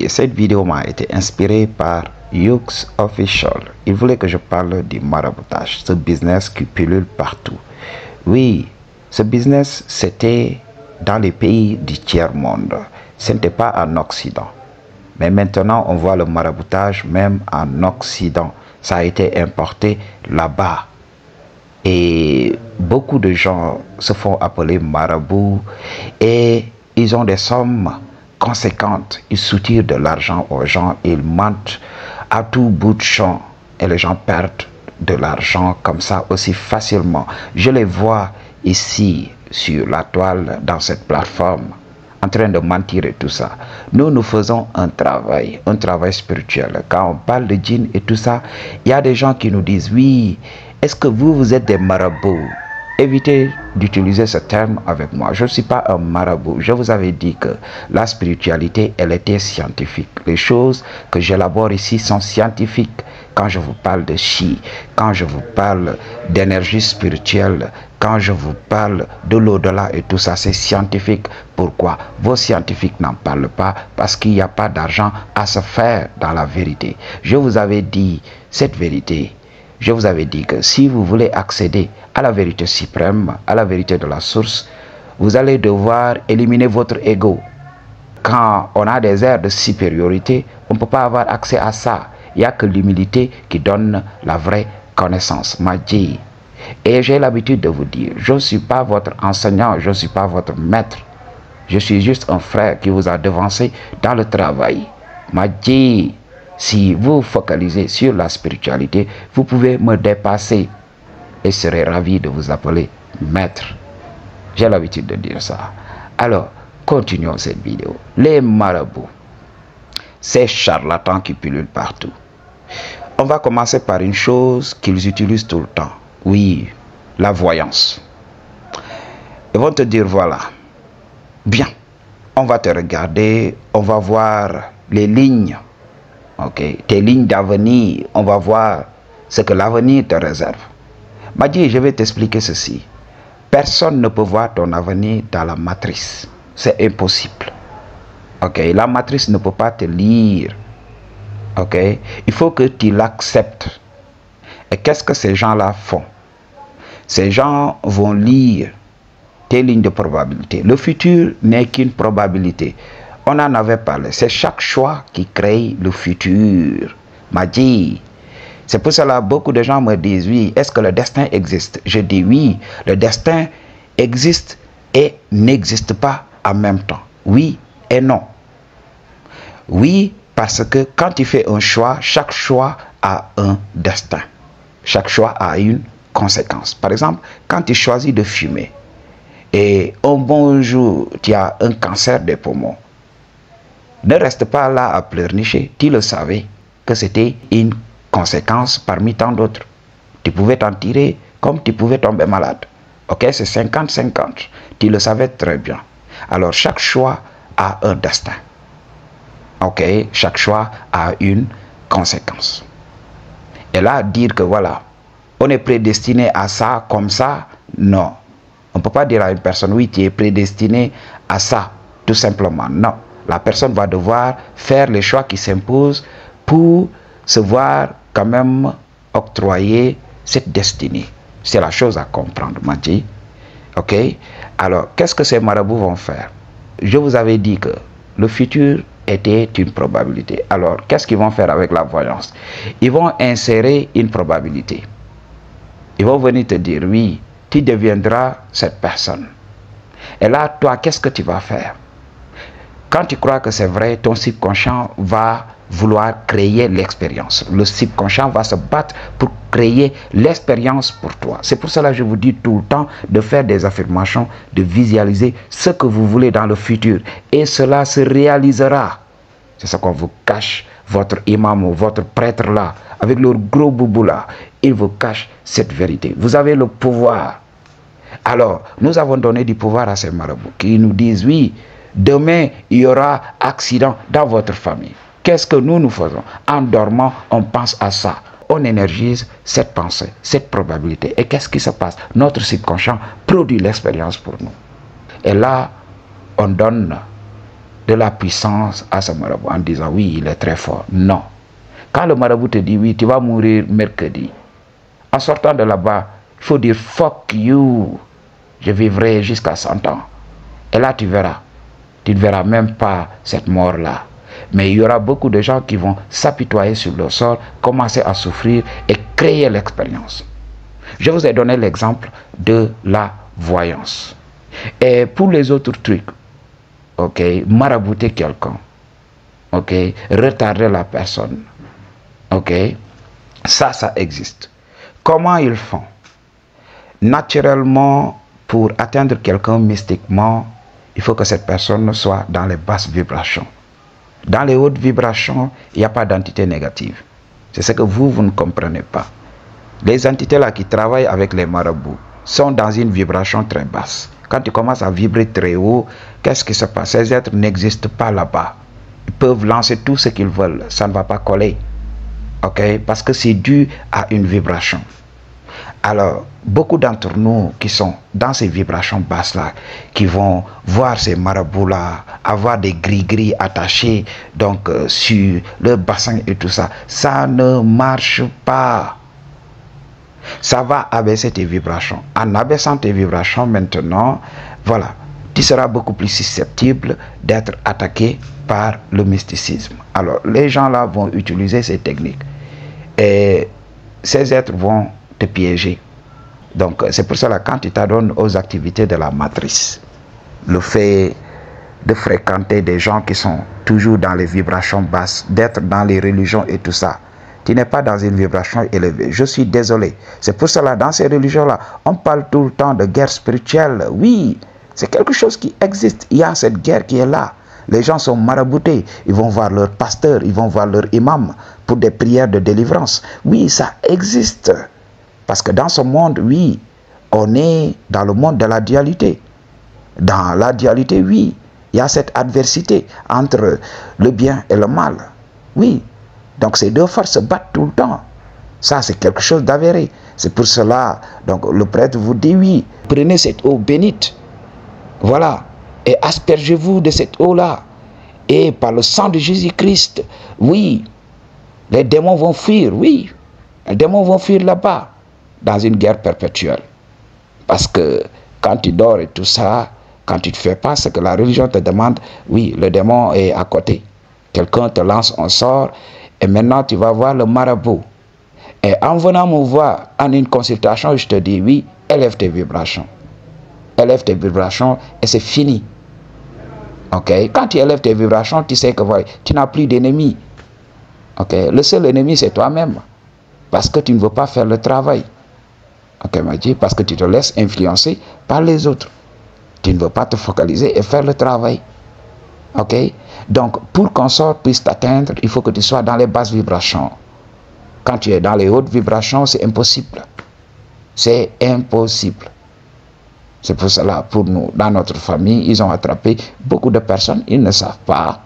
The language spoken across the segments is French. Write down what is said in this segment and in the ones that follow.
Cette vidéo m'a été inspirée par Yux Official. Il voulait que je parle du maraboutage, ce business qui pullule partout. Oui, ce business, c'était dans les pays du tiers-monde. Ce n'était pas en Occident. Mais maintenant, on voit le maraboutage même en Occident. Ça a été importé là-bas. Et beaucoup de gens se font appeler marabouts et ils ont des sommes conséquentes. Ils soutirent de l'argent aux gens, ils mentent à tout bout de champ et les gens perdent de l'argent comme ça aussi facilement. Je les vois ici sur la toile dans cette plateforme en train de mentir et tout ça. Nous faisons un travail spirituel. Quand on parle de djinn et tout ça, il y a des gens qui nous disent oui, est-ce que vous êtes des marabouts? Évitez d'utiliser ce terme avec moi. Je ne suis pas un marabout. Je vous avais dit que la spiritualité, elle était scientifique. Les choses que j'élabore ici sont scientifiques. Quand je vous parle de chi, quand je vous parle d'énergie spirituelle, quand je vous parle de l'au-delà et tout ça, c'est scientifique. Pourquoi? Vos scientifiques n'en parlent pas parce qu'il n'y a pas d'argent à se faire dans la vérité. Je vous avais dit cette vérité. Je vous avais dit que si vous voulez accéder à la vérité suprême, à la vérité de la source, vous allez devoir éliminer votre ego. Quand on a des airs de supériorité, on ne peut pas avoir accès à ça. Il n'y a que l'humilité qui donne la vraie connaissance. Madji. Et j'ai l'habitude de vous dire, je ne suis pas votre enseignant, je ne suis pas votre maître. Je suis juste un frère qui vous a devancé dans le travail. Madji. Si vous focalisez sur la spiritualité, vous pouvez me dépasser et serez ravi de vous appeler maître. J'ai l'habitude de dire ça. Alors, continuons cette vidéo. Les marabouts, ces charlatans qui pullulent partout. On va commencer par une chose qu'ils utilisent tout le temps. Oui, la voyance. Ils vont te dire, voilà, bien, on va te regarder, on va voir les lignes. Ok, tes lignes d'avenir, on va voir ce que l'avenir te réserve. Madji, je vais t'expliquer ceci. Personne ne peut voir ton avenir dans la matrice. C'est impossible. Ok, la matrice ne peut pas te lire. Ok, il faut que tu l'acceptes. Et qu'est-ce que ces gens-là font? Ces gens vont lire tes lignes de probabilité. Le futur n'est qu'une probabilité. On en avait parlé. C'est chaque choix qui crée le futur. Madji. C'est pour cela que beaucoup de gens me disent, oui, est-ce que le destin existe? Je dis oui, le destin existe et n'existe pas en même temps. Oui et non. Oui, parce que quand tu fais un choix, chaque choix a un destin. Chaque choix a une conséquence. Par exemple, quand tu choisis de fumer et un bon jour, tu as un cancer des poumons, ne reste pas là à pleurnicher. Tu le savais que c'était une conséquence parmi tant d'autres. Tu pouvais t'en tirer comme tu pouvais tomber malade. Ok, c'est 50-50. Tu le savais très bien. Alors chaque choix a un destin. Ok, chaque choix a une conséquence. Et là, dire que voilà, on est prédestiné à ça comme ça, non. On ne peut pas dire à une personne, oui, tu es prédestiné à ça, tout simplement, non. La personne va devoir faire les choix qui s'imposent pour se voir quand même octroyer cette destinée. C'est la chose à comprendre, Madji. Ok? Alors, qu'est-ce que ces marabouts vont faire? Je vous avais dit que le futur était une probabilité. Alors, qu'est-ce qu'ils vont faire avec la voyance? Ils vont insérer une probabilité. Ils vont venir te dire, oui, tu deviendras cette personne. Et là, toi, qu'est-ce que tu vas faire? Quand tu crois que c'est vrai, ton subconscient va vouloir créer l'expérience. Le subconscient va se battre pour créer l'expérience pour toi. C'est pour cela que je vous dis tout le temps de faire des affirmations, de visualiser ce que vous voulez dans le futur. Et cela se réalisera. C'est ce qu'on vous cache, votre imam ou votre prêtre là, avec leur gros boubou là. Il vous cache cette vérité. Vous avez le pouvoir. Alors, nous avons donné du pouvoir à ces marabouts qui nous disent, oui, demain, il y aura accident dans votre famille. Qu'est-ce que nous faisons? En dormant, on pense à ça. On énergise cette pensée, cette probabilité. Et qu'est-ce qui se passe? Notre subconscient produit l'expérience pour nous. Et là, on donne de la puissance à ce marabout en disant oui, il est très fort. Non. Quand le marabout te dit oui, tu vas mourir mercredi, en sortant de là-bas, il faut dire fuck you, je vivrai jusqu'à 100 ans. Et là, tu verras. Tu ne verras même pas cette mort-là. Mais il y aura beaucoup de gens qui vont s'apitoyer sur le sort, commencer à souffrir et créer l'expérience. Je vous ai donné l'exemple de la voyance. Et pour les autres trucs, ok, marabouter quelqu'un, ok, retarder la personne, ok, ça existe. Comment ils font? Naturellement, pour atteindre quelqu'un mystiquement, il faut que cette personne soit dans les basses vibrations. Dans les hautes vibrations, il n'y a pas d'entité négative. C'est ce que vous ne comprenez pas. Les entités là qui travaillent avec les marabouts sont dans une vibration très basse. Quand tu commences à vibrer très haut, qu'est-ce qui se passe? Ces êtres n'existent pas là-bas. Ils peuvent lancer tout ce qu'ils veulent. Ça ne va pas coller. Ok? Parce que c'est dû à une vibration. Alors, beaucoup d'entre nous qui sont dans ces vibrations basses-là, qui vont voir ces marabouts-là, avoir des gris-gris attachés donc sur le bassin et tout ça, ça ne marche pas. Ça va abaisser tes vibrations. En abaissant tes vibrations maintenant, voilà, tu seras beaucoup plus susceptible d'être attaqué par le mysticisme. Alors, les gens là vont utiliser ces techniques. Et ces êtres vont te piéger. Donc, c'est pour cela quand tu t'adonnes aux activités de la matrice, le fait de fréquenter des gens qui sont toujours dans les vibrations basses, d'être dans les religions et tout ça, tu n'es pas dans une vibration élevée. Je suis désolé. C'est pour cela, dans ces religions-là, on parle tout le temps de guerre spirituelle. Oui, c'est quelque chose qui existe. Il y a cette guerre qui est là. Les gens sont maraboutés. Ils vont voir leur pasteur, ils vont voir leur imam pour des prières de délivrance. Oui, ça existe. Parce que dans ce monde, oui, on est dans le monde de la dualité. Dans la dualité, oui, il y a cette adversité entre le bien et le mal. Oui. Donc ces deux forces se battent tout le temps. Ça, c'est quelque chose d'avéré. C'est pour cela, donc le prêtre vous dit oui, prenez cette eau bénite, voilà, et aspergez-vous de cette eau-là. Et par le sang de Jésus-Christ, oui, les démons vont fuir, oui, les démons vont fuir là-bas, dans une guerre perpétuelle. Parce que quand tu dors et tout ça, quand tu ne fais pas ce que la religion te demande, oui, le démon est à côté. Quelqu'un te lance un sort, et maintenant, tu vas voir le marabout. Et en venant me voir en une consultation, je te dis, oui, élève tes vibrations. Élève tes vibrations et c'est fini. Ok? Quand tu élèves tes vibrations, tu sais que voilà, tu n'as plus d'ennemis. Ok? Le seul ennemi, c'est toi-même. Parce que tu ne veux pas faire le travail. Ok, Madji? Parce que tu te laisses influencer par les autres. Tu ne veux pas te focaliser et faire le travail. Ok? Donc, pour qu'un sort puisse t'atteindre, il faut que tu sois dans les basses vibrations. Quand tu es dans les hautes vibrations, c'est impossible. C'est impossible. C'est pour cela, pour nous, dans notre famille, ils ont attrapé beaucoup de personnes. Ils ne savent pas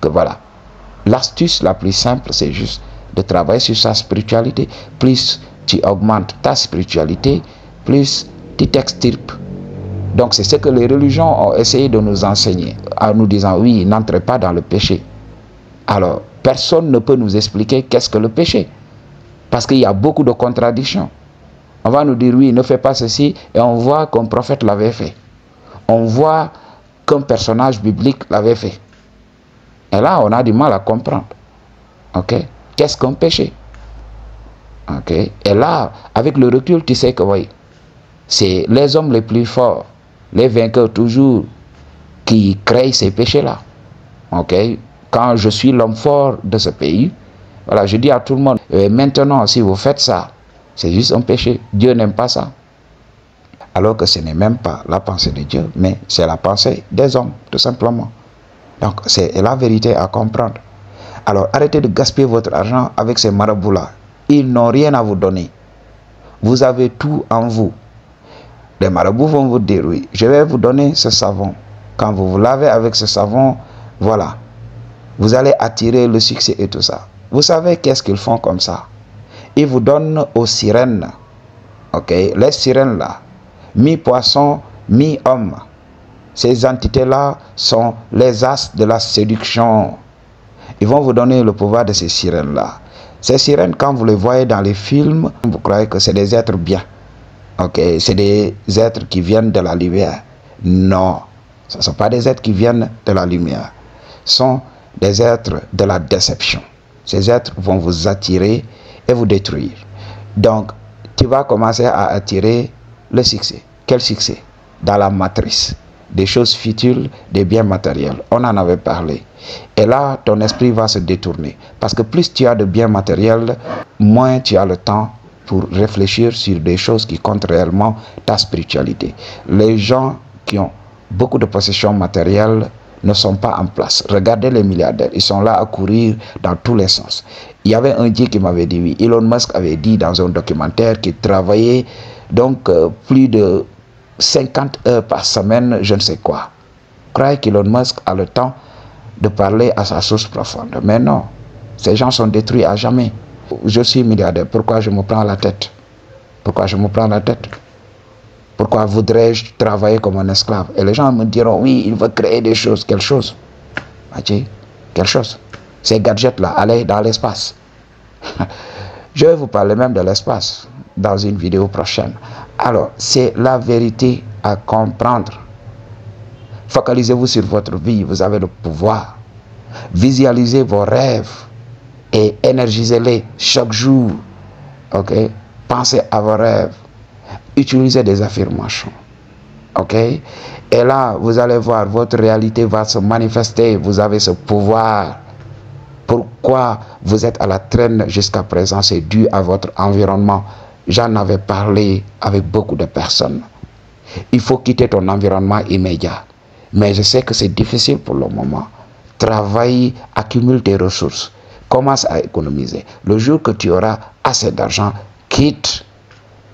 que voilà. L'astuce la plus simple, c'est juste de travailler sur sa spiritualité. Plus tu augmentes ta spiritualité, plus tu t'extirpes. Donc c'est ce que les religions ont essayé de nous enseigner, en nous disant oui, n'entrez pas dans le péché. Alors, personne ne peut nous expliquer qu'est-ce que le péché. Parce qu'il y a beaucoup de contradictions. On va nous dire oui, ne fais pas ceci, et on voit qu'un prophète l'avait fait. On voit qu'un personnage biblique l'avait fait. Et là, on a du mal à comprendre. Ok? Qu'est-ce qu'un péché? Ok? Et là, avec le recul, tu sais que oui, c'est les hommes les plus forts, les vainqueurs toujours, qui créent ces péchés-là. Ok? Quand je suis l'homme fort de ce pays, voilà, je dis à tout le monde, maintenant, si vous faites ça, c'est juste un péché. Dieu n'aime pas ça. Alors que ce n'est même pas la pensée de Dieu, mais c'est la pensée des hommes, tout simplement. Donc, c'est la vérité à comprendre. Alors, arrêtez de gaspiller votre argent avec ces marabouts-là. Ils n'ont rien à vous donner. Vous avez tout en vous. Les marabouts vont vous dire, oui, je vais vous donner ce savon. Quand vous vous lavez avec ce savon, voilà, vous allez attirer le succès et tout ça. Vous savez qu'est-ce qu'ils font comme ça? Ils vous donnent aux sirènes. Ok? Les sirènes là, mi-poisson, mi-homme. Ces entités-là sont les as de la séduction. Ils vont vous donner le pouvoir de ces sirènes-là. Ces sirènes, quand vous les voyez dans les films, vous croyez que c'est des êtres bien. Ok, c'est des êtres qui viennent de la lumière. Non, ce ne sont pas des êtres qui viennent de la lumière. Ce sont des êtres de la déception. Ces êtres vont vous attirer et vous détruire. Donc, tu vas commencer à attirer le succès. Quel succès? Dans la matrice. Des choses futiles, des biens matériels. On en avait parlé. Et là, ton esprit va se détourner. Parce que plus tu as de biens matériels, moins tu as le temps pour réfléchir sur des choses qui comptent réellement ta spiritualité. Les gens qui ont beaucoup de possessions matérielles ne sont pas en place. Regardez les milliardaires, ils sont là à courir dans tous les sens. Il y avait un dieu qui m'avait dit, oui, Elon Musk avait dit dans un documentaire qu'il travaillait donc plus de 50 heures par semaine, je ne sais quoi. Croyez qu'Elon Musk a le temps de parler à sa source profonde. Mais non, ces gens sont détruits à jamais. Je suis milliardaire, pourquoi je me prends la tête? Pourquoi je me prends la tête? Pourquoi voudrais-je travailler comme un esclave? Et les gens me diront, oui, il veut créer des choses. Quelle chose? Quelle chose? Ces gadgets-là, allez dans l'espace. Je vais vous parler même de l'espace dans une vidéo prochaine. Alors, c'est la vérité à comprendre. Focalisez-vous sur votre vie, vous avez le pouvoir. Visualisez vos rêves et énergisez-les chaque jour. Ok? Pensez à vos rêves. Utilisez des affirmations. Ok? Et là, vous allez voir, votre réalité va se manifester. Vous avez ce pouvoir. Pourquoi vous êtes à la traîne jusqu'à présent? C'est dû à votre environnement. J'en avais parlé avec beaucoup de personnes. Il faut quitter ton environnement immédiat. Mais je sais que c'est difficile pour le moment. Travaille, accumule tes ressources. Commence à économiser. Le jour que tu auras assez d'argent, quitte.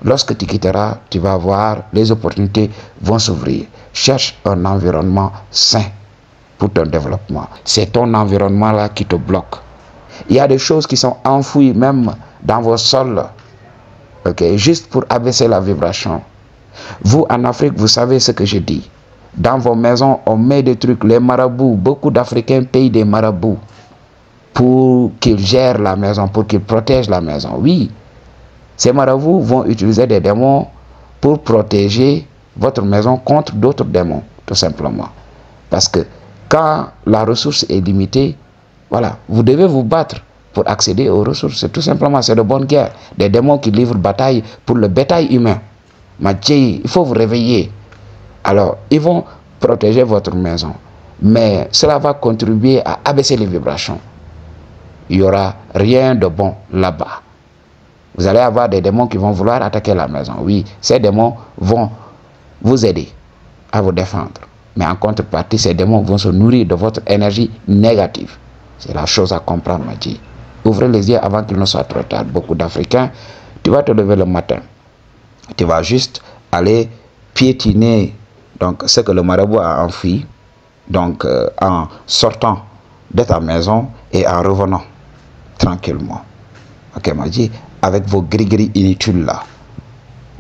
Lorsque tu quitteras, tu vas voir, les opportunités vont s'ouvrir. Cherche un environnement sain pour ton développement. C'est ton environnement-là qui te bloque. Il y a des choses qui sont enfouies même dans vos sols. Okay? Juste pour abaisser la vibration. Vous, en Afrique, vous savez ce que je dis. Dans vos maisons, on met des trucs, les marabouts. Beaucoup d'Africains payent des marabouts pour qu'ils gèrent la maison, pour qu'ils protègent la maison. Oui. Ces marabouts vont utiliser des démons pour protéger votre maison contre d'autres démons, tout simplement. Parce que quand la ressource est limitée, voilà, vous devez vous battre pour accéder aux ressources. C'est tout simplement, c'est de bonne guerre. Des démons qui livrent bataille pour le bétail humain. Il faut vous réveiller. Alors, ils vont protéger votre maison. Mais cela va contribuer à abaisser les vibrations. Il n'y aura rien de bon là-bas. Vous allez avoir des démons qui vont vouloir attaquer la maison. Oui, ces démons vont vous aider à vous défendre. Mais en contrepartie, ces démons vont se nourrir de votre énergie négative. C'est la chose à comprendre, Madji. Ouvrez les yeux avant qu'il ne soit trop tard. Beaucoup d'Africains, tu vas te lever le matin. Tu vas juste aller piétiner donc, ce que le marabout a enfoui. Donc, en sortant de ta maison et en revenant tranquillement. Ok, Madji? Avec vos gris-gris inutiles là,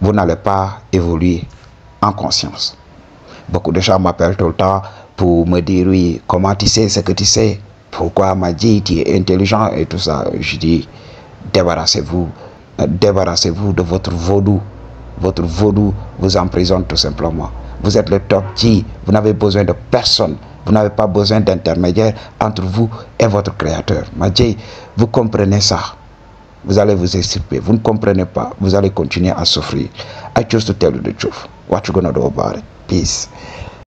vous n'allez pas évoluer en conscience. Beaucoup de gens m'appellent tout le temps pour me dire, oui, comment tu sais ce que tu sais? Pourquoi Madji, tu es intelligent et tout ça? Je dis, débarrassez-vous de votre vaudou. Votre vaudou vous emprisonne tout simplement. Vous êtes le top G, vous n'avez besoin de personne. Vous n'avez pas besoin d'intermédiaire entre vous et votre créateur. Madji, vous comprenez ça? Vous allez vous extirper. Vous ne comprenez pas. Vous allez continuer à souffrir. I choose to tell you the truth. What you gonna do about it? Peace.